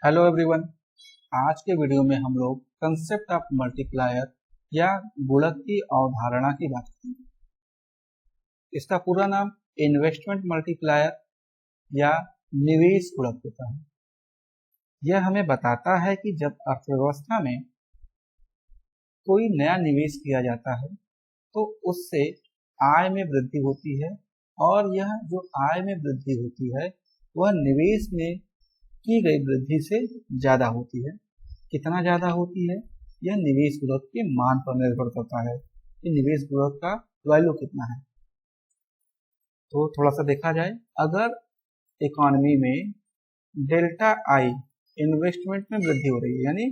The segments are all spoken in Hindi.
Hello everyone. आज के वीडियो में हम लोग कंसेप्ट ऑफ मल्टीप्लायर या गुणक की अवधारणा की बात करेंगे। इसका पूरा नाम इन्वेस्टमेंट मल्टीप्लायर या निवेश गुणक होता है। यह हमें बताता है कि जब अर्थव्यवस्था में कोई नया निवेश किया जाता है तो उससे आय में वृद्धि होती है, और यह जो आय में वृद्धि होती है वह निवेश में की गई वृद्धि से ज्यादा होती है। कितना ज्यादा होती है, यह निवेश गुणक के मान पर निर्भर करता है कि निवेश गुणक का वैल्यू कितना है। तो थोड़ा सा देखा जाए, अगर इकोनॉमी में डेल्टा आई इन्वेस्टमेंट में वृद्धि हो रही है, यानी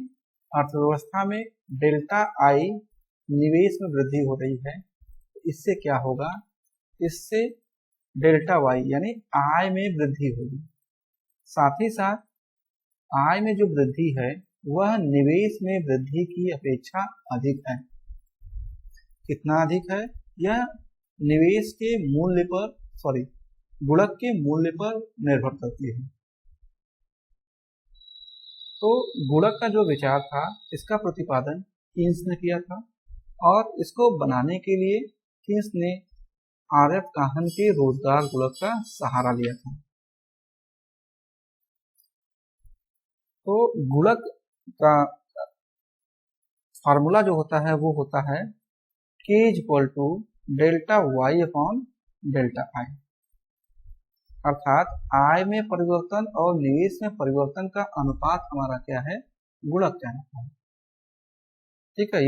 अर्थव्यवस्था में डेल्टा आई निवेश में वृद्धि हो रही है, इससे क्या होगा, इससे डेल्टा वाई यानी आय में वृद्धि होगी। साथ ही साथ आय में जो वृद्धि है वह निवेश में वृद्धि की अपेक्षा अधिक है। कितना अधिक है, यह निवेश के मूल्य पर गुणक के मूल्य पर निर्भर करती है। तो गुणक का जो विचार था इसका प्रतिपादन कीन्स ने किया था, और इसको बनाने के लिए कीन्स ने आर.एफ. काहन के रोजगार गुणक का सहारा लिया था। तो गुणक का फार्मूला जो होता है वो होता है K = delta Y upon delta I, अर्थात आय में परिवर्तन और निवेश में परिवर्तन का अनुपात हमारा क्या है, गुणक कहलाता है। ठीक है,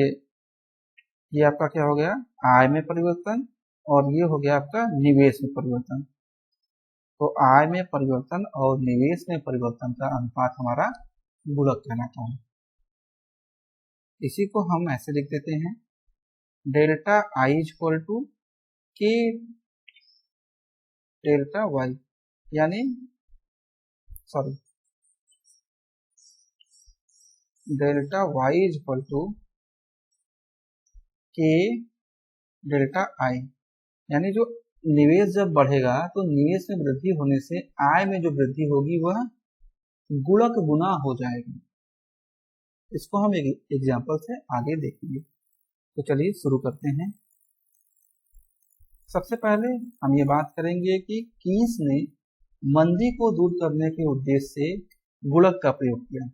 ये आपका क्या हो गया, आय में परिवर्तन, और ये हो गया आपका निवेश में परिवर्तन। तो आय में परिवर्तन और निवेश में परिवर्तन का अनुपात हमारा गुणक कहलाता है। इसी को हम ऐसे लिख देते हैं, delta I = K delta Y, यानी delta Y = K delta I, यानी जो निवेश जब बढ़ेगा तो निवेश में वृद्धि होने से आय में जो वृद्धि होगी वह गुणक गुना हो जाएगी। इसको हम एक एग्जाम्पल से आगे देखेंगे। तो चलिए शुरू करते हैं। सबसे पहले हम ये बात करेंगे कि कीन्स ने मंदी को दूर करने के उद्देश्य से गुणक का प्रयोग किया।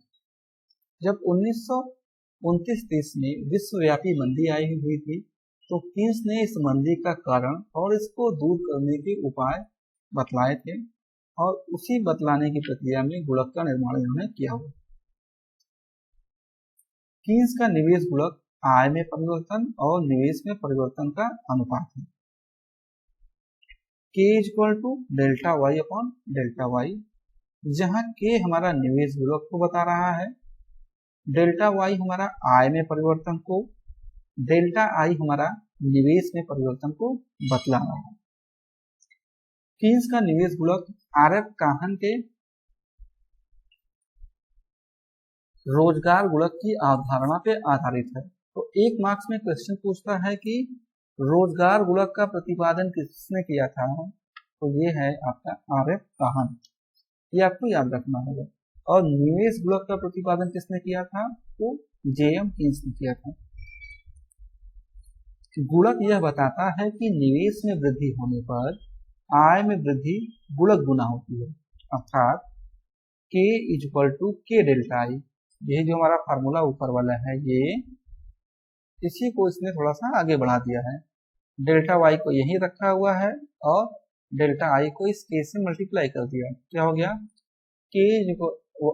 जब 1929-30 में विश्वव्यापी मंदी आई हुई थी तो कीन्स ने इस मंदी का कारण और इसको दूर करने के उपाय बतलाए थे, और उसी बतलाने की प्रक्रिया में गुणक का निर्माण इन्होंने किया हुआ। कीन्स का निवेश गुणक आय में परिवर्तन और निवेश में परिवर्तन का अनुपात है। K = delta Y upon delta Y, जहां K हमारा निवेश गुणक को बता रहा है, डेल्टा वाई हमारा आय में परिवर्तन को, डेल्टा आई हमारा निवेश में परिवर्तन को बतला रहा है। कीन्स का निवेश गुणक आर.एफ. काहन के रोजगार गुणक की अवधारणा पे आधारित है। तो एक मार्क्स में क्वेश्चन पूछता है कि रोजगार गुणक का प्रतिपादन किसने किया था, तो ये है आपका आर.एफ. काहन, ये आपको याद रखना होगा। और निवेश गुणक का प्रतिपादन किसने किया था, तो जे.एम. कीन्स ने किया था। गुणक यह बताता है कि निवेश में वृद्धि होने पर आय में वृद्धि गुणक गुना होती है, अर्थात K = K डेल्टा आई। ये जो हमारा फार्मूला ऊपर वाला है, ये इसी को इसने थोड़ा सा आगे बढ़ा दिया है। डेल्टा वाई को यही रखा हुआ है और डेल्टा आई को इस K से मल्टीप्लाई कर दिया। क्या हो गया, K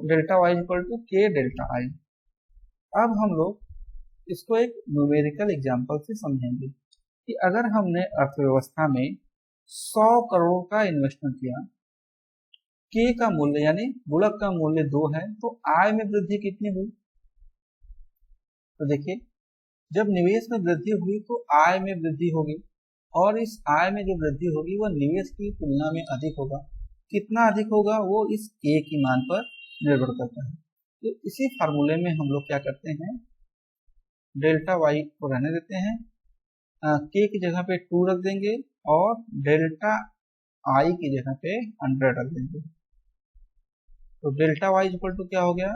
delta Y = K delta I. अब हम लोग इसको एक न्यूमेरिकल एग्जांपल से समझेंगे कि अगर हमने अर्थव्यवस्था में 100 करोड़ का इन्वेस्टमेंट किया, K का मूल्य यानी गुणक का मूल्य 2 है, तो आय में वृद्धि कितनी हुई। तो देखिए, जब निवेश में वृद्धि हुई तो आय में वृद्धि होगी, और इस आय में जो वृद्धि होगी वह निवेश की तुलना में अधिक होगा। कितना अधिक होगा, वो इस K की मान पर निर्भर करता है। तो इसी फार्मूले में हम लोग क्या करते हैं, डेल्टा वाई को रहने देते हैं, K की जगह पे 2 रख देंगे और डेल्टा आई की जगह पे 100 रख देंगे। तो डेल्टा वाई इक्वल टू क्या हो गया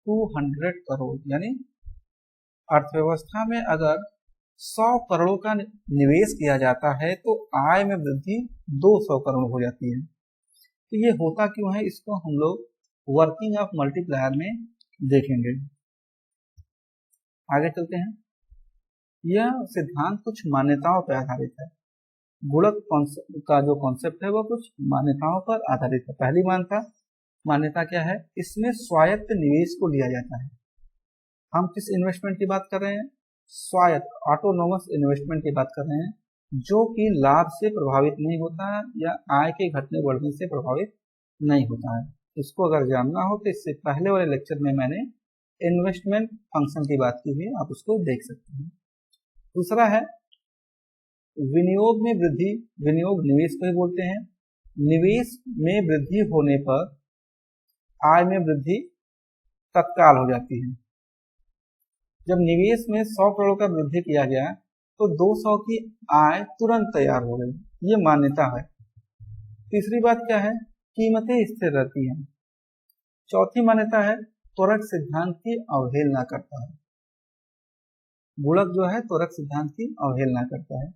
200 करोड़, यानी अर्थव्यवस्था में अगर 100 करोड़ का निवेश किया जाता है तो आय में वृद्धि 200 करोड़ हो जाती है। तो ये होता क्यों है, इसको हम लोग वर्किंग ऑफ मल्टीप्लायर में देखेंगे। आगे चलते हैं। यह सिद्धांत कुछ मान्यताओं पर आधारित है। गुणक का जो कॉन्सेप्ट है वो कुछ मान्यताओं पर आधारित है। पहली मान्यता क्या है, इसमें स्वायत्त निवेश को लिया जाता है। हम किस इन्वेस्टमेंट की बात कर रहे हैं, स्वायत्त ऑटोनोमस इन्वेस्टमेंट की बात कर रहे हैं, जो कि लाभ से प्रभावित नहीं होता है या आय के घटने बढ़ने से प्रभावित नहीं होता है। इसको अगर जानना हो तो इससे पहले वाले लेक्चर में मैंने इन्वेस्टमेंट फंक्शन की बात की है, आप उसको देख सकते हैं। दूसरा है विनियोग में वृद्धि, विनियोग निवेश को ही बोलते हैं। निवेश में वृद्धि होने पर आय में वृद्धि तत्काल हो जाती है। जब निवेश में 100 करोड़ का वृद्धि किया गया तो 200 की आय तुरंत तैयार हो गई, ये मान्यता है। तीसरी बात क्या है, कीमतें स्थिर रहती हैं। चौथी मान्यता है त्वरक सिद्धांत की अवहेलना करता है। गुणक जो है त्वरक सिद्धांत की अवहेलना करता है।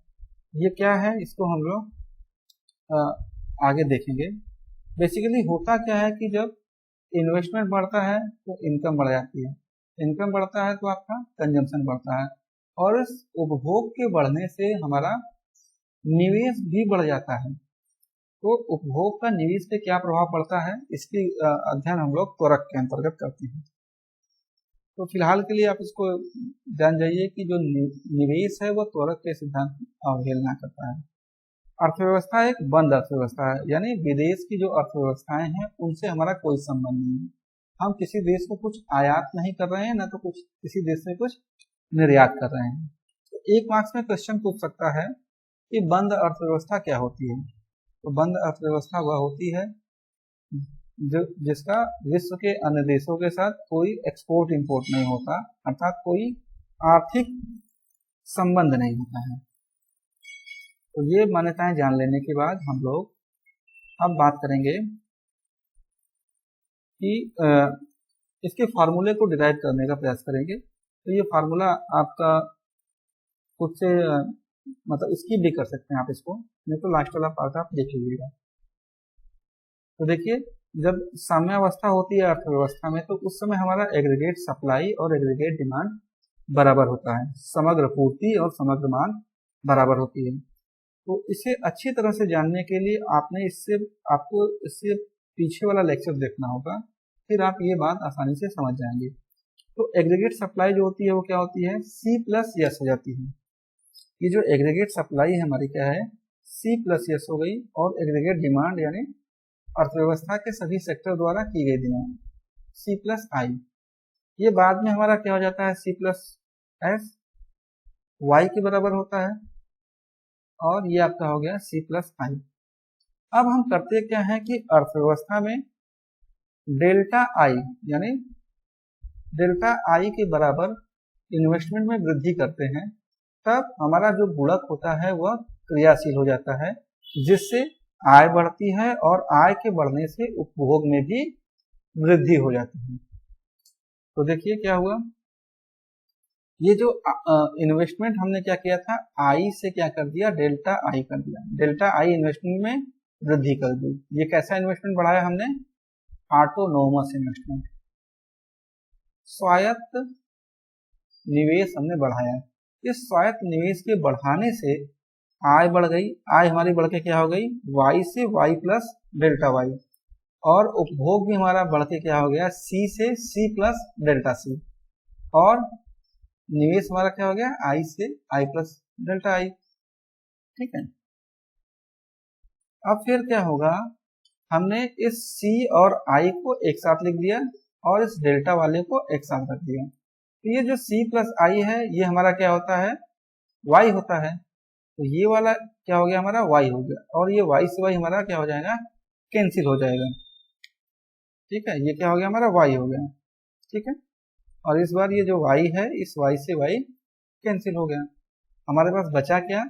ये क्या है, इसको हम लोग आगे देखेंगे। बेसिकली होता क्या है कि जब इन्वेस्टमेंट बढ़ता है तो इनकम बढ़ जाती है, इनकम बढ़ता है तो आपका कंजम्पशन बढ़ता है, और इस उपभोग के बढ़ने से हमारा निवेश भी बढ़ जाता है। तो उपभोग का निवेश पे क्या प्रभाव पड़ता है, इसकी अध्ययन हम लोग त्वरक के अंतर्गत करते हैं। तो फिलहाल के लिए आप इसको जान जाइए कि जो निवेश है वह त्वरक के सिद्धांत की अवहेलना करता है। अर्थव्यवस्था एक बंद अर्थव्यवस्था है, यानी विदेश की जो अर्थव्यवस्थाएं हैं उनसे हमारा कोई संबंध नहीं है। हम किसी देश को कुछ आयात नहीं कर रहे हैं, ना तो कुछ किसी देश से कुछ निर्यात कर रहे हैं। तो एक मार्क्स में क्वेश्चन पूछ सकता है कि बंद अर्थव्यवस्था क्या होती है। तो बंद अर्थव्यवस्था वह होती है जिसका विश्व के अन्य देशों के साथ कोई एक्सपोर्ट इंपोर्ट नहीं होता, अर्थात कोई आर्थिक संबंध नहीं होता है। तो ये मान्यताएं जान लेने के बाद हम लोग अब बात करेंगे कि इसके फार्मूले को डिराइव करने का प्रयास करेंगे। तो ये फार्मूला आपका खुद से मतलब स्किप भी कर सकते हैं आप इसको, नहीं तो लास्ट वाला पार्ट आप देख लीजिएगा। तो देखिए, जब साम्यावस्था होती है अर्थव्यवस्था में तो उस समय हमारा एग्रीगेट सप्लाई और एग्रीगेट डिमांड बराबर होता है, समग्र पूर्ति और समग्र मांग बराबर होती है। तो इसे अच्छी तरह से जानने के लिए आपको इससे पीछे वाला लेक्चर देखना होगा, फिर आप ये बात आसानी से समझ जाएंगे। तो एग्रीगेट सप्लाई जो होती है वो क्या होती है, C प्लस यस हो जाती है। ये जो एग्रीगेट सप्लाई है हमारी क्या है, C प्लस यस हो गई, और एग्रीगेट डिमांड यानी अर्थव्यवस्था के सभी सेक्टर द्वारा की गई डिमांड C प्लस आई। ये बाद में हमारा क्या हो जाता है, C प्लस एस वाई के बराबर होता है, और ये आपका हो गया C प्लस आई। अब हम करते क्या है कि अर्थव्यवस्था में डेल्टा आई यानी डेल्टा आई के बराबर इन्वेस्टमेंट में वृद्धि करते हैं, तब हमारा जो गुणक होता है वह क्रियाशील हो जाता है, जिससे आय बढ़ती है और आय के बढ़ने से उपभोग में भी वृद्धि हो जाती है। तो देखिए क्या हुआ, ये जो इन्वेस्टमेंट हमने क्या किया था, आई से क्या कर दिया, डेल्टा आई कर दिया, डेल्टा आई इन्वेस्टमेंट में वृद्धि कर दी। ये कैसा इन्वेस्टमेंट बढ़ाया हमने, ऑटोनोमस इन्वेस्टमेंट, स्वायत्त निवेश हमने बढ़ाया। इस स्वायत्त निवेश के बढ़ाने से आय बढ़ गई, आय हमारी बढ़ के क्या हो गई, वाई से वाई प्लस डेल्टा वाई, और उपभोग भी हमारा बढ़ के क्या हो गया, सी से सी प्लस डेल्टा सी, और निवेश हमारा क्या हो गया, आई से आई प्लस डेल्टा आई। ठीक है, अब फिर क्या होगा, हमने इस C और I को एक साथ लिख दिया और इस डेल्टा वाले को एक साथ रख दिया। तो ये जो C प्लस I है ये हमारा क्या होता है, Y होता है। तो ये वाला क्या हो गया, हमारा Y हो गया, और ये Y से Y हमारा क्या हो जाएगा, कैंसिल हो जाएगा। ठीक है, ये क्या हो गया, हमारा Y हो गया। ठीक है, और इस बार ये जो Y है इस Y से Y कैंसिल हो गया। हमारे पास बचा क्या,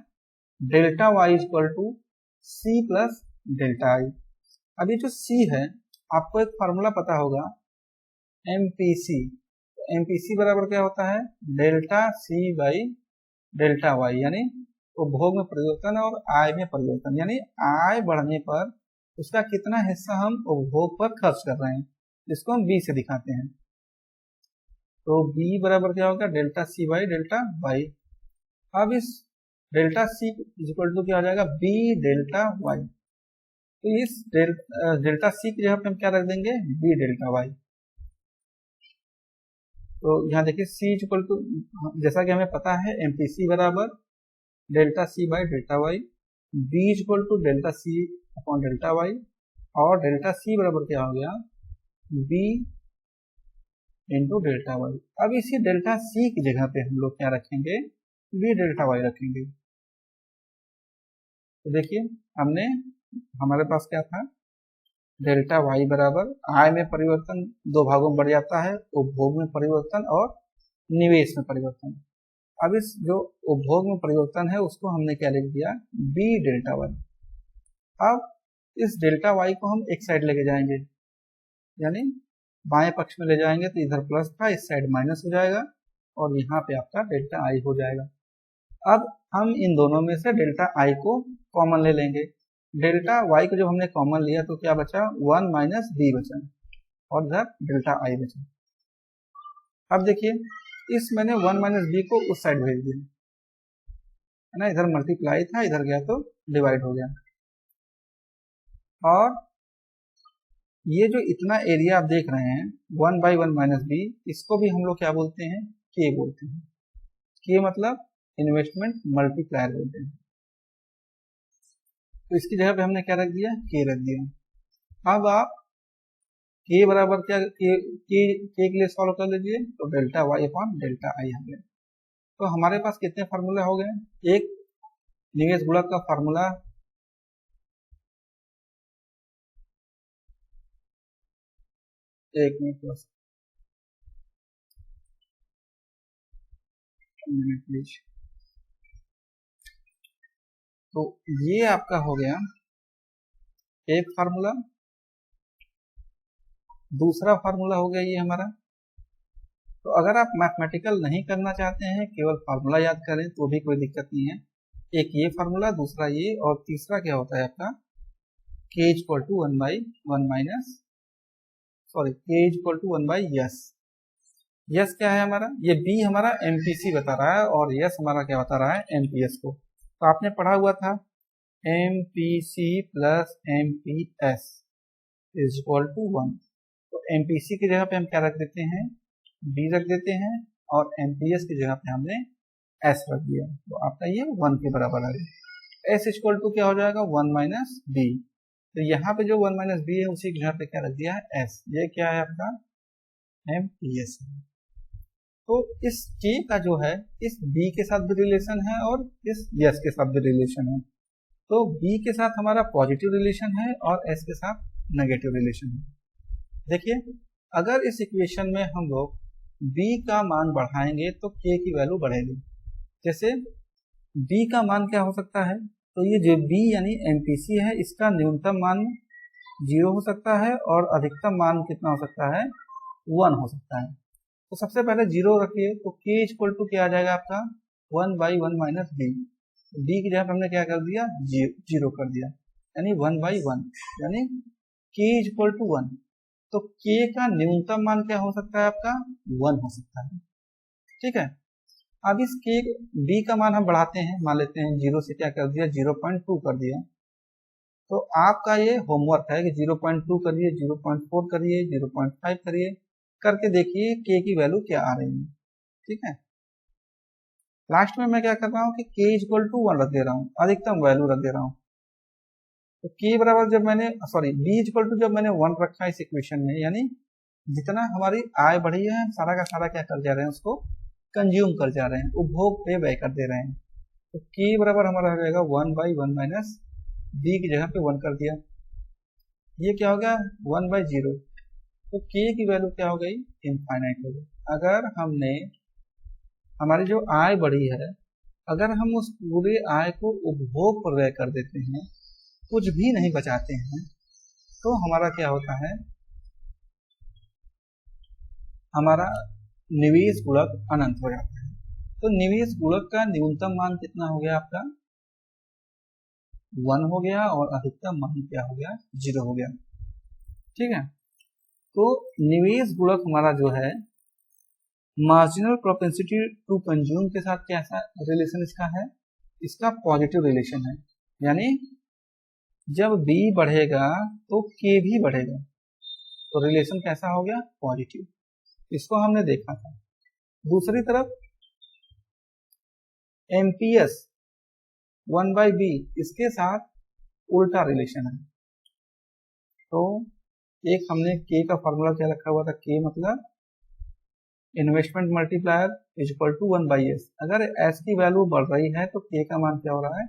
delta Y equal to C plus delta I. अब ये जो C है आपको एक फार्मूला पता होगा एमपीसी। एमपीसी बराबर क्या होता है, delta C by delta Y, यानी उपभोग में परिवर्तन और आय में परिवर्तन, यानी आय बढ़ने पर उसका कितना हिस्सा हम उपभोग पर खर्च कर रहे हैं, जिसको हम बी से दिखाते हैं। तो बी बराबर क्या होगा, delta C by delta Y. अब इस डेल्टा सी इक्वल टू क्या हो जाएगा, बी डेल्टा वाई। तो इस डेल्टा सी की जगह पे हम क्या रख देंगे, बी डेल्टा वाई। तो यहाँ देखिए सी इक्वल टू, जैसा कि हमें पता है एमपीसी बराबर delta C by delta Y, B equal to delta C upon delta Y, और डेल्टा सी बराबर क्या हो गया, बी इंटू डेल्टा वाई। अब इसी डेल्टा सी की जगह पे हम लोग क्या रखेंगे, बी डेल्टा वाई रखेंगे। तो देखिए हमारे पास क्या था, डेल्टा वाई बराबर आय में परिवर्तन दो भागों में बढ़ जाता है, उपभोग में परिवर्तन और निवेश में परिवर्तन। अब इस जो उपभोग में परिवर्तन है उसको हमने क्या लिख दिया, बी डेल्टा वाई। अब इस डेल्टा वाई को हम एक साइड लेके जाएंगे, यानी बाएं पक्ष में ले जाएंगे तो इधर प्लस था, इस साइड माइनस हो जाएगा और यहाँ पे आपका डेल्टा आई हो जाएगा। अब हम इन दोनों में से डेल्टा आई को कॉमन ले लेंगे। डेल्टा वाई को जब हमने कॉमन लिया तो क्या बचा, 1 माइनस बी बचा और इधर डेल्टा आई बचा। अब देखिए इस मैंने 1 माइनस बी को उस साइड भेज दिया है ना, इधर मल्टीप्लाई था, इधर गया तो डिवाइड हो गया। और ये जो इतना एरिया आप देख रहे हैं 1 बाई 1 माइनस बी, इसको भी हम लोग क्या बोलते हैं, के बोलते हैं। के मतलब इन्वेस्टमेंट मल्टीप्लायर बोलते हैं। तो इसकी जगह पे हमने क्या रख दिया, के रख दिया। अब आप के बराबर क्या, के के लिए सॉल्व कर लीजिए, तो delta Y upon delta I आ गया। तो हमारे पास कितने फार्मूले हो गए, एक निवेश गुणक का फार्मूला, एक मिनट प्लीज। तो ये आपका हो गया एक फार्मूला। दूसरा फार्मूला हो गया ये हमारा। तो अगर आप मैथमेटिकल नहीं करना चाहते हैं, केवल फार्मूला याद करें तो भी कोई दिक्कत नहीं है। एक ये फार्मूला, दूसरा ये, और तीसरा क्या होता है आपका, K equal to 1 by 1 minus, sorry K equal to 1 by S. S क्या है हमारा, ये बी हमारा एमपीसी बता रहा है और यस हमारा क्या बता रहा है, एमपीएस को। तो आपने पढ़ा हुआ था MPC plus MPS is equal to 1। तो एमपीसी की जगह पे हम क्या रख देते हैं, बी रख देते हैं, और एमपीएस की जगह पे हमने एस रख दिया। तो आपका ये 1 के बराबर आ गया। एस इक्वल टू क्या हो जाएगा, 1 माइनस बी। तो यहाँ पे जो 1 माइनस बी है उसी की जगह पे क्या रख दिया है, एस। ये क्या है आपका, एमपीएस। तो इस के का जो है इस बी के साथ भी रिलेशन है और इस यस के साथ भी रिलेशन है। तो बी के साथ हमारा पॉजिटिव रिलेशन है और एस के साथ नेगेटिव रिलेशन है। देखिए अगर इस इक्वेशन में हम लोग बी का मान बढ़ाएंगे तो के की वैल्यू बढ़ेगी। जैसे बी का मान क्या हो सकता है, तो ये जो बी यानी एमपीसी है, इसका न्यूनतम मान 0 हो सकता है और अधिकतम मान कितना हो सकता है, 1 हो सकता है। तो सबसे पहले 0 रखिए, तो के इक्वल टू क्या आ जाएगा आपका, 1 बाई 1 माइनस बी। बी की जगह पर हमने क्या कर दिया, 0 कर दिया, यानी 1 बाई 1, यानी के इक्वल टू 1। तो के का न्यूनतम मान क्या हो सकता है आपका, 1 हो सकता है। ठीक है, अब इस के बी का मान हम बढ़ाते हैं, मान लेते हैं 0 से क्या कर दिया, 0.2 कर दिया। तो आपका ये होमवर्क है कि 0.2 करिए, 0.4 करिए, 0.5 करिए, करके देखिए के की वैल्यू क्या आ रही है। ठीक है, लास्ट में मैं क्या कर रहा हूँ कि के इक्वल टू 1 रख दे रहा हूँ, अधिकतम वैल्यू रख दे रहा हूँ। तो के बराबर जब मैंने बी इक्वल टू जब मैंने 1 रखा इस इक्वेशन में, यानी जितना हमारी आय बढ़ी है सारा का सारा क्या कर जा रहे हैं, उसको कंज्यूम कर जा रहे हैं, उपभोग पे व्यय कर दे रहे हैं। तो के बराबर हमारा हो जाएगा 1 बाई 1 माइनस बी की जगह पे 1 कर दिया, ये क्या हो गया 1 बाई 0। तो के की वैल्यू क्या हो गई, इनफाइनाइट हो गई। अगर हमने हमारी जो आय बढ़ी है, अगर हम उस पूरे आय को उपभोग पर व्यय कर देते हैं, कुछ भी नहीं बचाते हैं, तो हमारा क्या होता है, हमारा निवेश गुणक अनंत हो जाता है। तो निवेश गुणक का न्यूनतम मान कितना हो गया आपका 1 हो गया और अधिकतम मान क्या हो गया 0 हो गया। ठीक है, तो निवेश गुणक हमारा जो है मार्जिनल प्रोपेंसिटी टू कंज्यूम के साथ कैसा रिलेशन इसका है, इसका पॉजिटिव रिलेशन है, यानी जब B बढ़ेगा तो K भी बढ़ेगा, तो रिलेशन कैसा हो गया पॉजिटिव, इसको हमने देखा था। दूसरी तरफ MPS 1/B इसके साथ उल्टा रिलेशन है। तो एक हमने K का फॉर्मूला क्या रखा हुआ था, K मतलब investment multiplier is equal to 1/S। अगर S की वैल्यू बढ़ रही है तो K का मान क्या हो रहा है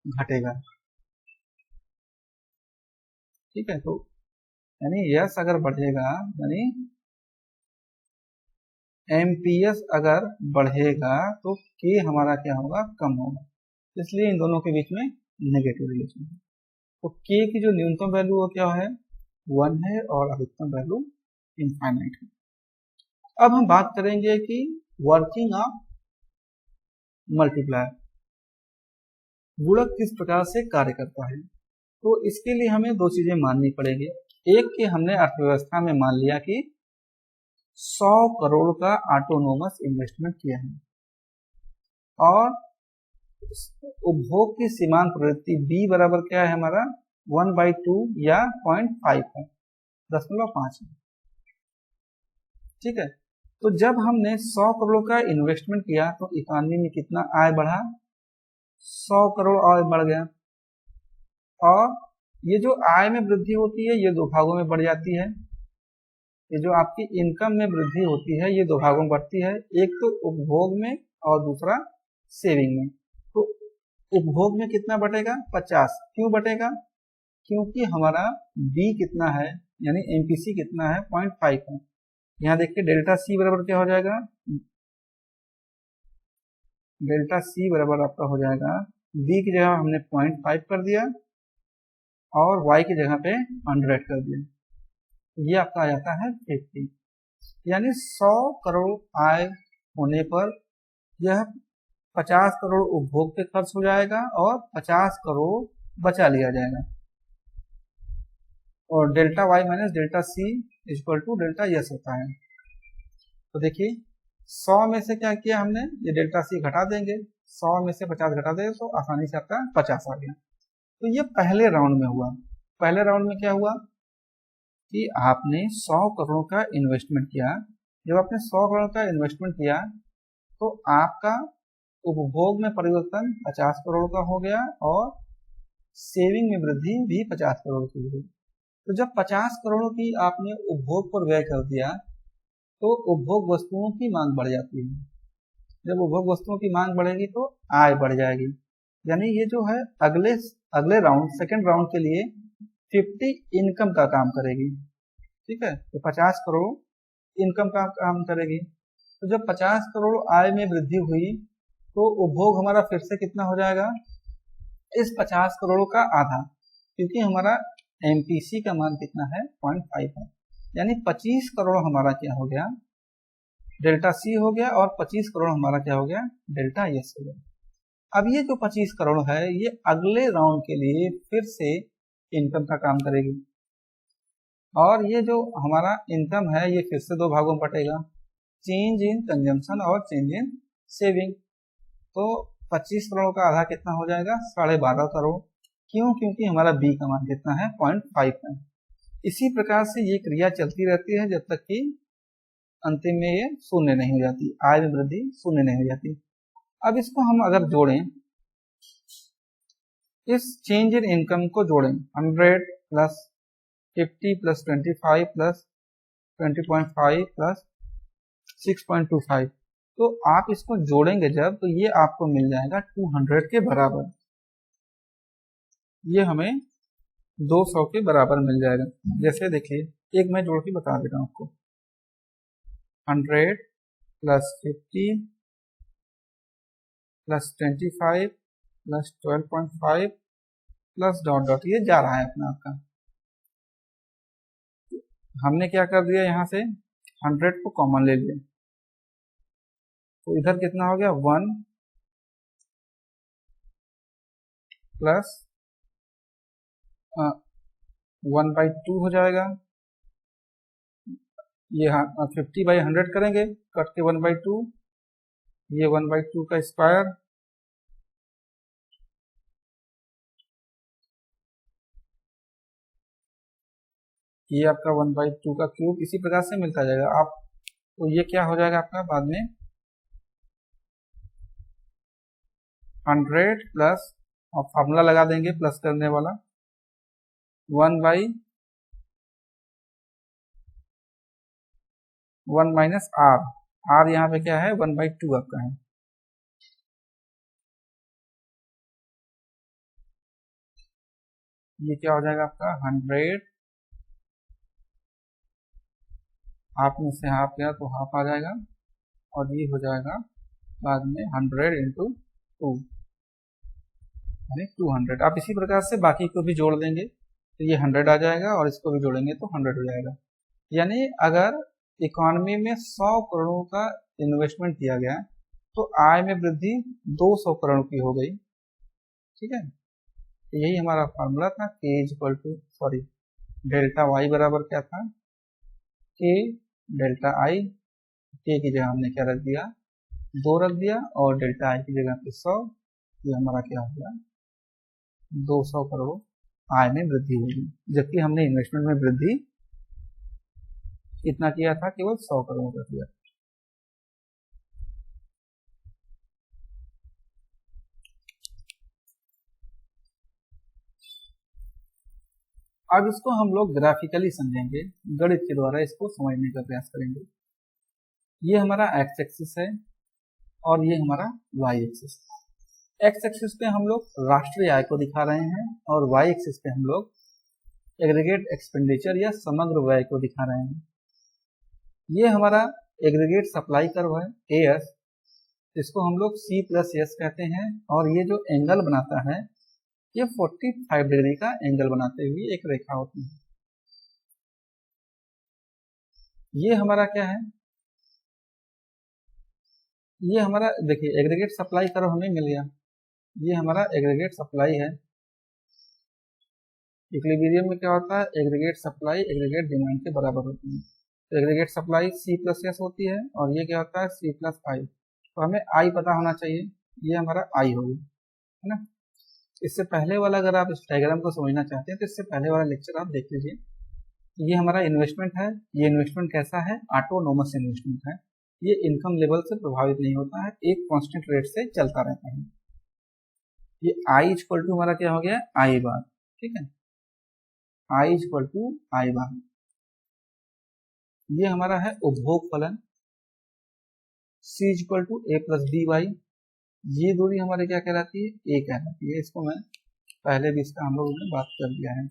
घटेगा। ठीक है, तो यानी S अगर बढ़ेगा यानी MPS अगर बढ़ेगा तो K हमारा क्या होगा कम होगा, इसलिए इन दोनों के बीच में नेगेटिव रिलेशन है। तो K की जो न्यूनतम वैल्यू वो क्या है 1 है और अधिकतम वैल्यू इनफाइनाइट है। अब हम बात करेंगे कि वर्किंग ऑफ मल्टीप्लायर, गुणक किस प्रकार से कार्य करता है। तो इसके लिए हमें दो चीजें माननी पड़ेगी। एक कि हमने अर्थव्यवस्था में मान लिया कि 100 करोड़ का ऑटोनोमस इन्वेस्टमेंट किया है और उपभोग की सीमांत प्रवृत्ति B बराबर क्या है हमारा 1/2 या 0.5 है, 0.5 है। ठीक है, तो जब हमने 100 करोड़ का इन्वेस्टमेंट किया तो इकोनॉमी में कितना आय बढ़ा 100 करोड़ आय बढ़ गया, और ये जो आय में वृद्धि होती है ये दो भागों में बढ़ जाती है। ये जो आपकी इनकम में वृद्धि होती है ये दो भागों में बढ़ती है, एक तो उपभोग में और दूसरा सेविंग में। तो उपभोग में कितना बढ़ेगा 50। क्यों बढ़ेगा, क्योंकि हमारा B कितना है यानी MPC कितना है 0.5 है। यहाँ देखिए डेल्टा C बराबर क्या हो जाएगा, डेल्टा C बराबर आपका हो जाएगा B की जगह हमने 0.5 कर दिया और Y की जगह पे 100 कर दिया, ये आपका आ जाता है 50। यानी 100 करोड़ आय होने पर यह 50 करोड़ उपभोग पे खर्च हो जाएगा और 50 करोड़ बचा लिया जाएगा, और delta Y minus delta C equal to delta S होता है। तो देखिए 100 में से क्या किया हमने, ये डेल्टा C घटा देंगे, 100 में से 50 घटा देंगे तो आसानी से आपका 50 आ गया। तो ये पहले राउंड में हुआ। पहले राउंड में क्या हुआ कि आपने 100 करोड़ का इन्वेस्टमेंट किया। जब आपने 100 करोड़ का इन्वेस्टमेंट किया तो आपका उपभोग में परिवर्तन 50 करोड़ का हो गया और सेविंग में वृद्धि भी 50 करोड़ की हुई। तो जब 50 करोड़ की आपने उपभोग पर व्यय कर दिया तो उपभोग वस्तुओं की मांग बढ़ जाती है। जब उपभोग वस्तुओं की मांग बढ़ेगी तो आय बढ़ जाएगी, यानी ये जो है अगले राउंड सेकेंड राउंड के लिए 50 इनकम का काम करेगी। ठीक है, तो 50 करोड़ इनकम का काम करेगी। तो जब 50 करोड़ आय में वृद्धि हुई तो उपभोग हमारा फिर से कितना हो जाएगा इस 50 करोड़ का आधा, क्योंकि हमारा MPC का मान कितना है 0.5 है, यानी 25 करोड़ हमारा क्या हो गया डेल्टा C हो गया और 25 करोड़ हमारा क्या हो गया डेल्टा S हो गया। अब ये जो 25 करोड़ है ये अगले राउंड के लिए फिर से इनकम का काम करेगी, और ये जो हमारा इनकम है ये फिर से दो भागों में बटेगा, चेंज इन कंजम्पशन और चेंज इन सेविंग। तो 25 करोड़ का आधा कितना हो जाएगा 12.5 करोड़। क्यों, क्योंकि हमारा B का मान कितना है 0.5 है। इसी प्रकार से ये क्रिया चलती रहती है जब तक कि अंतिम में ये शून्य नहीं हो जाती, आय में वृद्धि शून्य नहीं हो जाती। अब इसको हम अगर जोड़ें, इस चेंज इन इनकम को जोड़ें 100 प्लस 50 प्लस 25 प्लस 20.5 प्लस 6.25, तो आप इसको जोड़ेंगे जब तो ये आपको मिल जाएगा 200 के बराबर। ये हमें 200 के बराबर मिल जाएगा। जैसे देखिए एक मैं जोड़ के बता देता हूँ आपको, 100 plus 50 plus 25 plus 12.5 plus dot dot, ये जा रहा है अपना आपका। हमने क्या कर दिया यहाँ से 100 को कॉमन ले लिए, तो इधर कितना हो गया 1 प्लस 1/2 हो जाएगा। ये 50/100 करेंगे, कट के 1/2, ये 1/2 का स्क्वायर, ये आपका 1/2 का क्यूब, इसी प्रकार से मिलता जाएगा आप। तो ये क्या हो जाएगा आपका बाद में 100 प्लस, और फार्मूला लगा देंगे प्लस करने वाला, 1 माइनस आर, आर यहाँ पे क्या है 1/2 आपका है। ये क्या हो जाएगा आपका 100, हाफ में से हाफ गया तो हाफ आ जाएगा, और ये हो जाएगा बाद में 100 इंटू 2 यानी 200। आप इसी प्रकार से बाकी को भी जोड़ देंगे तो ये 100 आ जाएगा, और इसको भी जोड़ेंगे तो 100 हो जाएगा। यानी अगर इकोनॉमी में 100 करोड़ों का इन्वेस्टमेंट किया गया तो आय में वृद्धि 200 करोड़ की हो गई। ठीक है, यही हमारा फार्मूला था। K equal to sorry delta Y बराबर क्या था, के डेल्टा आई, के की जगह हमने क्या रख दिया 2 रख दिया, और डेल्टा आई की जगह पे 100, ये हमारा क्या हो गया 200 करोड़ आय में वृद्धि होगी। जबकि हमने इन्वेस्टमेंट में वृद्धि कितना किया था, केवल 100 करोड़ का किया। अब इसको हम लोग ग्राफिकली समझेंगे, गणित के द्वारा इसको समझने का प्रयास करेंगे। ये हमारा एक्स एक्सिस है और ये हमारा वाई एक्सिस। एक्स एक्सिस पे हम लोग राष्ट्रीय आय को दिखा रहे हैं, और वाई एक्सिस पे हम लोग एग्रीगेट एक्सपेंडिचर या समग्र व्यय को दिखा रहे हैं। ये हमारा एग्रीगेट सप्लाई कर्व है एएस, इसको हम लोग सी प्लस एस कहते हैं, और ये जो एंगल बनाता है ये 45 डिग्री का एंगल बनाते हुए एक रेखा होती है। ये हमारा क्या है, ये हमारा देखिए एग्रीगेट सप्लाई कर्व हमें मिल गया। ये हमारा एग्रीगेट सप्लाई है। इक्विलिब्रियम में क्या होता है, एग्रीगेट सप्लाई एग्रीगेट डिमांड के बराबर होती है। तो aggregate supply C plus S होती है, और ये क्या होता है सी प्लस आई। तो हमें आई पता होना चाहिए, ये हमारा आई होगी, है ना। इससे पहले वाला अगर आप इस डायग्राम को समझना चाहते हैं तो इससे पहले वाला लेक्चर आप देख लीजिए। ये हमारा इन्वेस्टमेंट है, ये इन्वेस्टमेंट कैसा है, ऑटोनोमस इन्वेस्टमेंट है। ये इनकम लेवल से प्रभावित नहीं होता है, एक कांस्टेंट रेट से चलता रहता है। ये आई इक्वल टू हमारा क्या हो गया आई बार, ठीक है, आई इक्वल टू आई बार। ये हमारा है उपभोग फलन, C equal to A plus B Y. ये दूरी हमारे क्या कहलाती है, ए कहलाती है। इसको मैं पहले भी इसका हम लोगों ने बात कर दिया है।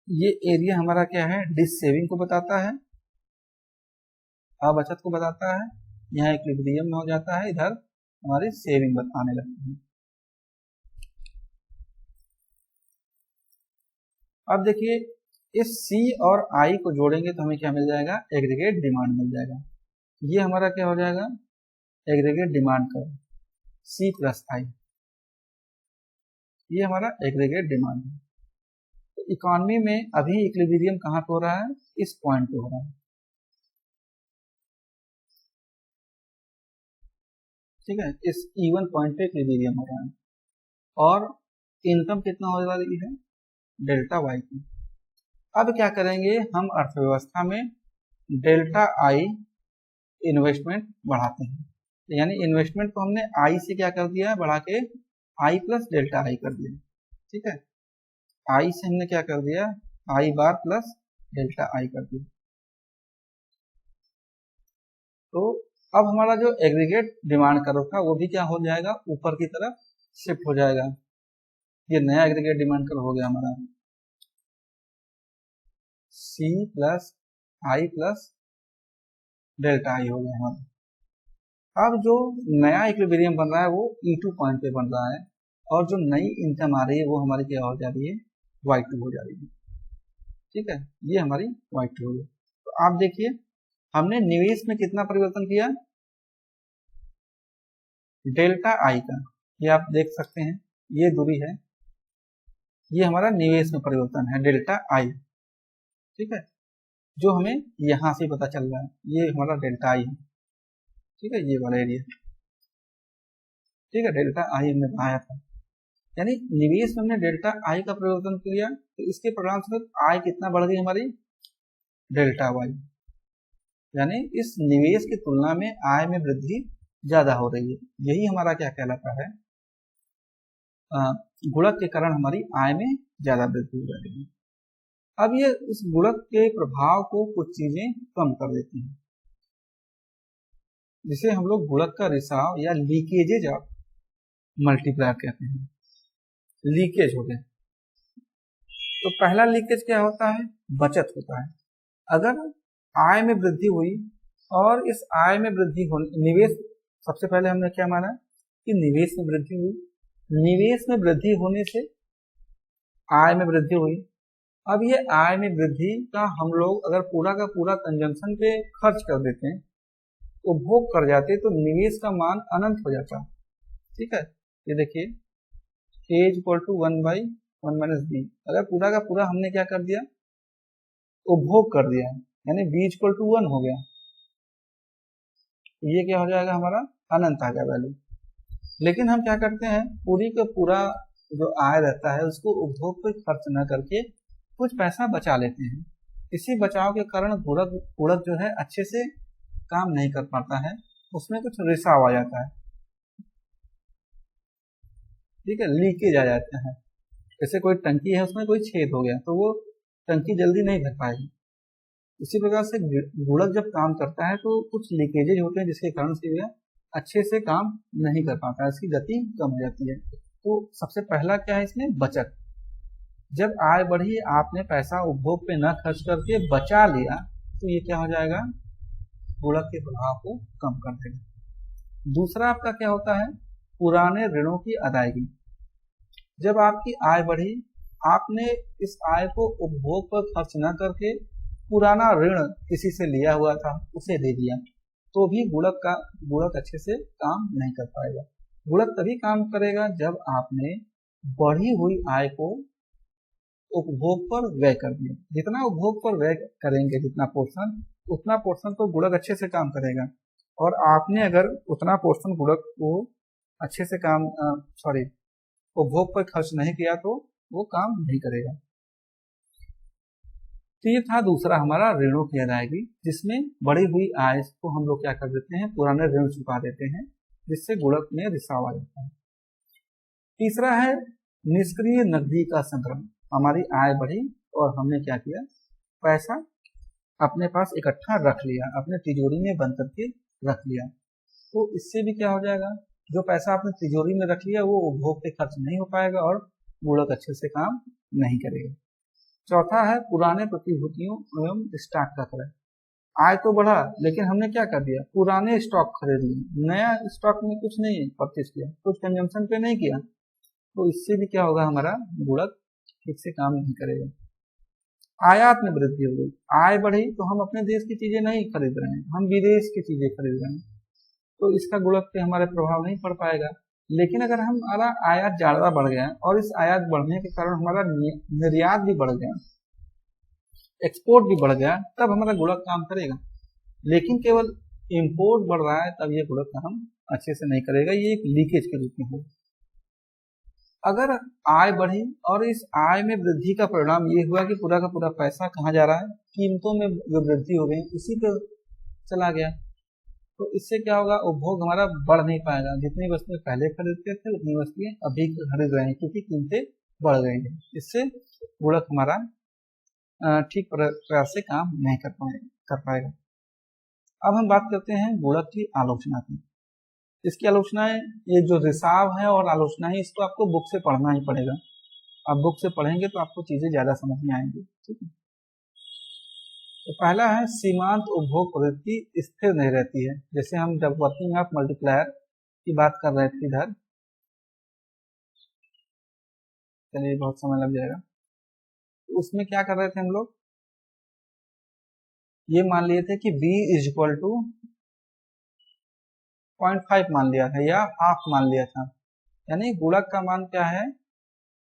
ये एरिया हमारा क्या है, डिस सेविंग को बताता है, बचत को बताता है। यहाँ इक्विलिब्रियम में हो जाता है, इधर हमारी सेविंग बताने लगती है। अब देखिए इस सी और आई को जोड़ेंगे तो हमें क्या मिल जाएगा, एग्रीगेट डिमांड मिल जाएगा। ये हमारा क्या हो जाएगा, एग्रीगेट डिमांड का सी प्लस आई, ये हमारा एग्रीगेट डिमांड है। तो इकोनॉमी में अभी इक्विलिब्रियम कहाँ पे हो रहा है, इस पॉइंट पे हो रहा है, ठीक है, इस इवन पॉइंट पे इक्विलिब्रियम हो रहा है। और इनकम कितना हो रही है, डेल्टा वाई की। अब क्या करेंगे हम अर्थव्यवस्था में डेल्टा आई इन्वेस्टमेंट बढ़ाते हैं। यानी इन्वेस्टमेंट को हमने आई से क्या कर दिया, बढ़ा के आई प्लस डेल्टा आई कर दिया, ठीक है। आई से हमने क्या कर दिया, आई बार प्लस डेल्टा आई कर दिया। तो अब हमारा जो एग्रीगेट डिमांड कर्व था वो भी क्या हो जाएगा, ऊपर की तरफ शिफ्ट हो जाएगा। ये नया एग्रीगेट डिमांड कर्व हो गया हमारा, C plus I plus delta I हो गया हमारा। अब जो नया इक्विलिब्रियम बन रहा है वो E2 पॉइंट पे बन रहा है, और जो नई इनकम आ रही है वो हमारी क्या हो जा रही है, Y2 हो जा रही है, ठीक है। ये हमारी Y2 हो गई। तो आप देखिए हमने निवेश में कितना परिवर्तन किया, डेल्टा आई का, ये आप देख सकते हैं, ये दूरी है, ये हमारा निवेश में परिवर्तन है डेल्टा आई, ठीक है, जो हमें यहां से पता चल रहा है, ये हमारा डेल्टा आई है, ठीक है, ये वाला एरिया, ठीक है, डेल्टा आई हमने बनाया था, यानी निवेश में हमने डेल्टा आई का परिवर्तन किया, तो इसके परिणाम स्वरूप आय कितना बढ़ गई हमारी, डेल्टा वाई, यानी इस निवेश की तुलना में आय में वृद्धि ज्यादा हो रही है, यही हमारा क्या कहलाता है, गुणक के कारण हमारी आय में ज्यादा वृद्धि हो रही है। अब ये इस गुणक के प्रभाव को कुछ चीजें कम कर देती हैं, जिसे हम लोग गुणक का रिसाव या लीकेजेज ऑफ मल्टीप्लायर कहते हैं, लीकेज हो गया। तो पहला लीकेज क्या होता है, बचत होता है। अगर आय में वृद्धि हुई और इस आय में वृद्धि होने, निवेश, सबसे पहले हमने क्या माना कि निवेश में वृद्धि हुई, निवेश में वृद्धि होने से आय में वृद्धि हुई। अब ये आय में वृद्धि का हम लोग अगर पूरा का पूरा कंजम्पशन पे खर्च कर देते हैं, उपभोग कर जाते, तो निवेश का मान अनंत हो जाता है, ठीक है। ये देखिए a equal to 1/1 minus B, अगर पूरा का पूरा हमने क्या कर दिया, उपभोग कर दिया, यानी b इक्वल टू 1 हो गया, ये क्या हो जाएगा हमारा, अनंत आ गया वैल्यू। लेकिन हम क्या करते हैं, पूरी का पूरा जो आय रहता है उसको उपभोग पे खर्च न करके कुछ पैसा बचा लेते हैं। इसी बचाव के कारण गुणक जो है अच्छे से काम नहीं कर पाता है, उसमें कुछ रिसाव आ जाता है, ठीक है, लीकेज आ जाता है। जैसे कोई टंकी है, उसमें कोई छेद हो गया तो वो टंकी जल्दी नहीं भर पाएगी। इसी प्रकार से गुणक जब काम करता है तो कुछ लीकेजेज होते हैं, जिसके कारण से यह अच्छे से काम नहीं कर पाता है, इसकी गति कम हो जाती है। तो सबसे पहला क्या है इसमें, बचत। जब आय बढ़ी, आपने पैसा उपभोग पे न खर्च करके बचा लिया, तो ये क्या हो जाएगा, गुणक के प्रभाव को कम कर देगा। दूसरा आपका क्या होता है, पुराने ऋणों की अदायगी। जब आपकी आय बढ़ी, आपने इस आय को उपभोग पर खर्च न करके पुराना ऋण किसी से लिया हुआ था उसे दे दिया, तो भी गुणक अच्छे से काम नहीं कर पाएगा। गुणक तभी काम करेगा जब आपने बढ़ी हुई आय को उपभोग पर व्यय कर दिया। जितना उपभोग पर व्यय करेंगे, जितना पोर्शन, उतना पोर्शन तो गुणक अच्छे से काम करेगा। और आपने अगर उतना पोर्शन गुणक को अच्छे से काम उपभोग पर खर्च नहीं किया तो वो काम नहीं करेगा। तो ये था दूसरा हमारा ऋणों की अदायगी, जिसमें बढ़ी हुई आय को हम लोग क्या कर देते हैं, पुराने ऋण चुका देते हैं, जिससे गुणक में रिसाव आ जाता है। तीसरा है निष्क्रिय नकदी का संग्रह। हमारी आय बढ़ी और हमने क्या किया, पैसा अपने पास इकट्ठा रख लिया, अपने तिजोरी में बंद करके रख लिया, तो इससे भी क्या हो जाएगा, जो पैसा आपने तिजोरी में रख लिया वो उपभोग पे खर्च नहीं हो पाएगा और गुणक अच्छे से काम नहीं करेगा। चौथा है पुराने प्रतिभूतियों एवं स्टॉक का क्रय। आय तो बढ़ा, लेकिन हमने क्या कर दिया, पुराने स्टॉक खरीद लिए, नया स्टॉक में कुछ नहीं परचेज किया, कुछ कंजम्पशन पे नहीं किया, तो इससे भी क्या होगा, हमारा गुणक ठीक से काम नहीं करेगा। आयात में वृद्धि हो गई, आय बढ़ी तो हम अपने देश की चीजें नहीं खरीद रहे हैं, हम विदेश की चीजें खरीद रहे हैं, तो इसका गुणक पे हमारे प्रभाव नहीं पड़ पाएगा। लेकिन अगर हमारा आयात ज्यादा बढ़ गया और इस आयात बढ़ने के कारण हमारा निर्यात भी बढ़ गया, एक्सपोर्ट भी बढ़ गया, तब हमारा गुणक काम करेगा। लेकिन केवल इंपोर्ट बढ़ रहा है तब ये गुणक काम अच्छे से नहीं करेगा, ये एक लीकेज के रूप में होगा। अगर आय बढ़ी और इस आय में वृद्धि का परिणाम ये हुआ कि पूरा का पूरा पैसा कहाँ जा रहा है, कीमतों में जो वृद्धि हो गई उसी पे चला गया, तो इससे क्या होगा, उपभोग हमारा बढ़ नहीं पाएगा। जितनी वस्तुएं पहले खरीदते थे उतनी वस्तुएं अभी खरीद रहे हैं, क्योंकि कीमतें बढ़ गई हैं। इससे गुणक हमारा ठीक प्रकार से काम नहीं कर पाएगा। अब हम बात करते हैं गुणक की आलोचना की। इसकी आलोचनाएं, ये जो रिसाव है और आलोचना है, इसको आपको बुक से पढ़ना ही पड़ेगा। आप बुक से पढ़ेंगे तो आपको चीजें ज्यादा समझ में आएंगी, ठीक है। तो पहला है सीमांत उपभोग प्रवृत्ति स्थिर नहीं रहती है। जैसे हम जब वर्किंग ऑफ मल्टीप्लायर की बात कर रहे थे इधर, चलिए बहुत समय लग जाएगा, तो उसमें क्या कर रहे थे हम लोग, ये मान लिए थे कि b इज इक्वल टू 0.5 मान लिया था या हाफ मान लिया था, यानी गुणक का मान क्या है,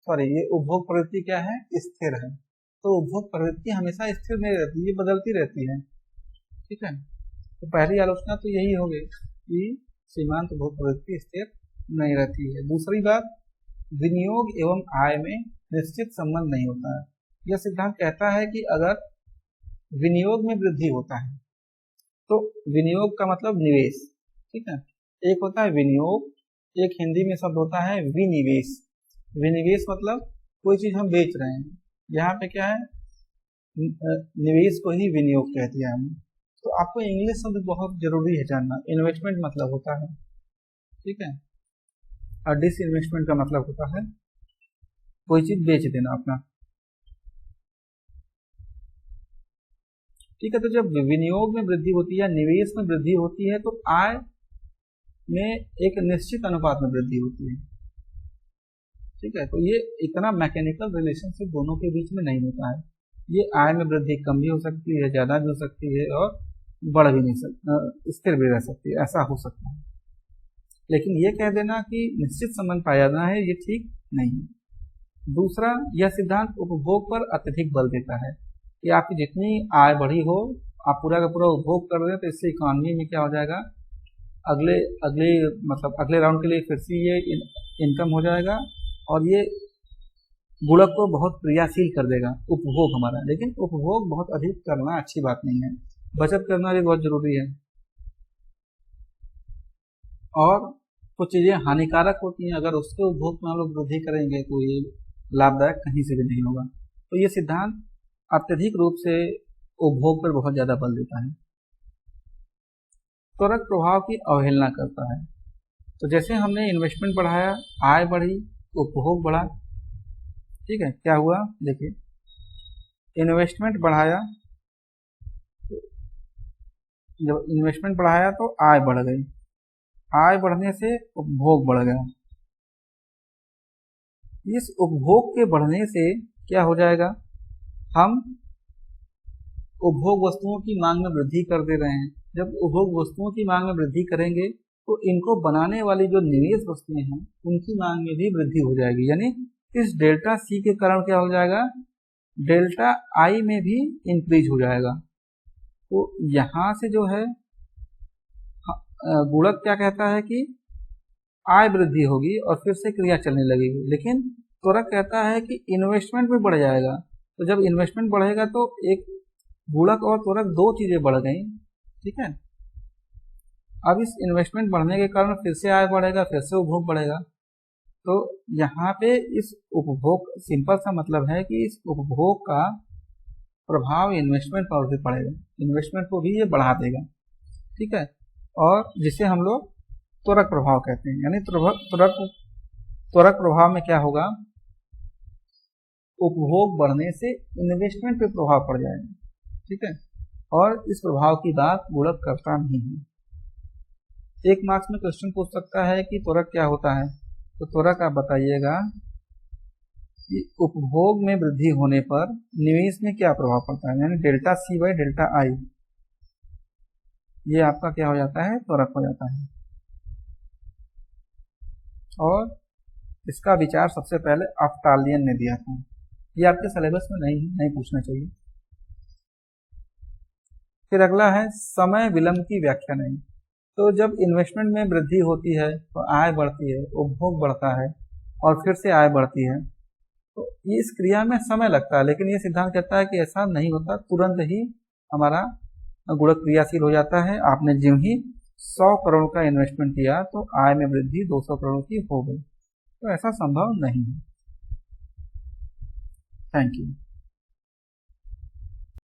सॉरी ये उपभोग प्रवृत्ति क्या है, स्थिर है। तो उपभोग प्रवृत्ति हमेशा स्थिर नहीं रहती, ये बदलती रहती है, ठीक है। तो पहली आलोचना तो यही होगी कि सीमांत उपभोग प्रवृत्ति स्थिर नहीं रहती है। दूसरी बात, विनियोग एवं आय में निश्चित संबंध नहीं होता है। यह सिद्धांत कहता है कि अगर विनियोग में वृद्धि होता है तो विनियोग का मतलब निवेश, ठीक है। एक होता है विनियोग, एक हिंदी में शब्द होता है विनिवेश। विनिवेश मतलब कोई चीज हम बेच रहे हैं, यहाँ पे क्या है, निवेश को ही विनियोग कह दिया हमने। तो आपको इंग्लिश शब्द बहुत जरूरी है जानना। इन्वेस्टमेंट मतलब होता है, ठीक है, और डिसइन्वेस्टमेंट का मतलब होता है कोई चीज बेच देना अपना, ठीक है। तो जब विनियोग में वृद्धि होती है या निवेश में वृद्धि होती है तो आय में एक निश्चित अनुपात में वृद्धि होती है, ठीक है। तो ये इतना मैकेनिकल रिलेशनशिप दोनों के बीच में नहीं होता है। ये आय में वृद्धि कम भी हो सकती है, ज्यादा भी हो सकती है, और बढ़ भी नहीं सकती, स्थिर भी रह सकती है, ऐसा हो सकता है। लेकिन ये कह देना कि निश्चित संबंध पाया जाना है, ये ठीक नहीं है। दूसरा, यह सिद्धांत उपभोग पर अत्यधिक बल देता है कि आपकी जितनी आय बढ़ी हो, आप पूरा का पूरा उपभोग कर रहे हैं, तो इससे इकोनॉमी में क्या हो जाएगा, अगले राउंड के लिए फिर से ये इनकम हो जाएगा और ये गुणक को बहुत क्रियाशील कर देगा उपभोग हमारा। लेकिन उपभोग बहुत अधिक करना अच्छी बात नहीं है, बचत करना भी बहुत जरूरी है। और कुछ चीजें हानिकारक होती हैं, अगर उसके उपभोग में हम लोग वृद्धि करेंगे तो ये लाभदायक कहीं से भी नहीं होगा। तो ये सिद्धांत अत्यधिक रूप से उपभोग पर बहुत ज्यादा बल देता है, त्वरक प्रभाव की अवहेलना करता है। तो जैसे हमने इन्वेस्टमेंट बढ़ाया, आय बढ़ी, उपभोग बढ़ा, ठीक है। क्या हुआ, देखिए, इन्वेस्टमेंट बढ़ाया, जब इन्वेस्टमेंट बढ़ाया तो आय बढ़ गई, आय बढ़ने से उपभोग बढ़ गया। इस उपभोग के बढ़ने से क्या हो जाएगा, हम उपभोग वस्तुओं की मांग में वृद्धि कर दे रहे हैं। जब उपभोग वस्तुओं की मांग में वृद्धि करेंगे तो इनको बनाने वाली जो निवेश वस्तुएं हैं उनकी मांग में भी वृद्धि हो जाएगी, यानी इस डेल्टा सी के कारण क्या हो जाएगा, डेल्टा आई में भी इंक्रीज हो जाएगा। तो यहां से जो है गुणक क्या कहता है कि आय वृद्धि होगी और फिर से क्रिया चलने लगेगी, लेकिन त्वरक कहता है कि इन्वेस्टमेंट भी बढ़ जाएगा। तो जब इन्वेस्टमेंट बढ़ेगा तो एक गुणक और त्वरक दो चीजें बढ़ गई, ठीक है। अब इस इन्वेस्टमेंट बढ़ने के कारण फिर से आय बढ़ेगा, फिर से उपभोग बढ़ेगा। तो यहाँ पे इस उपभोग, सिंपल सा मतलब है कि इस उपभोग का प्रभाव इन्वेस्टमेंट पर भी पड़ेगा, इन्वेस्टमेंट को भी ये बढ़ा देगा, ठीक है। और जिसे हम लोग त्वरक प्रभाव कहते हैं, यानी त्वरक प्रभाव में क्या होगा, उपभोग बढ़ने से इन्वेस्टमेंट पे प्रभाव पड़ जाएगा, ठीक है। और इस प्रभाव की बात गुणक करता नहीं है। एक मार्क्स में क्वेश्चन पूछ सकता है कि त्वरक क्या होता है, तो त्वरक आप बताइएगा कि उपभोग में वृद्धि होने पर निवेश में क्या प्रभाव पड़ता है, यानी delta C by delta I, ये आपका क्या हो जाता है, त्वरक हो जाता है। और इसका विचार सबसे पहले अफ्टालियन ने दिया था, ये आपके सिलेबस में नहीं पूछना चाहिए। फिर अगला है समय विलंब की व्याख्या नहीं। तो जब इन्वेस्टमेंट में वृद्धि होती है तो आय बढ़ती है, उपभोग बढ़ता है और फिर से आय बढ़ती है, तो ये इस क्रिया में समय लगता है। लेकिन ये सिद्धांत कहता है कि ऐसा नहीं होता, तुरंत ही हमारा गुणक क्रियाशील हो जाता है। आपने जो ही 100 करोड़ का इन्वेस्टमेंट किया तो आय में वृद्धि 200 करोड़ की हो गई, तो ऐसा संभव नहीं है। Thank you.